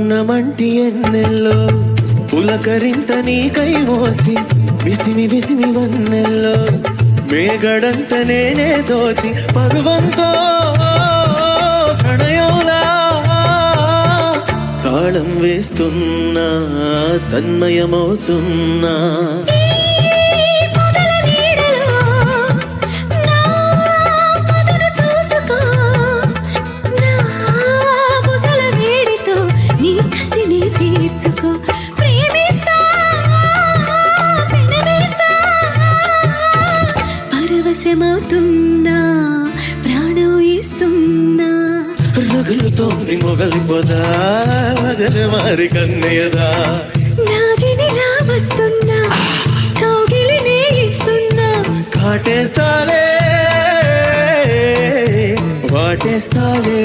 పున్నమంటి ఎన్నెల్లో పులకరింత నీకై మోసి విసిమి విసిమి వన్నెల్లో మేగడంత నేనే దోచి పరువంతో ప్రణయంలా తాళం వేస్తున్నా తన్మయమవుతున్నా పరవశమవుతున్నా ప్రాణం ఇస్తున్నా రగులుతోంది మొగలిపోదా మారి కన్నయ్యదా నాగినిలా వస్తున్నా కౌగిలినే ఇస్తున్నా కాటేస్తాలే వాటేస్తాలే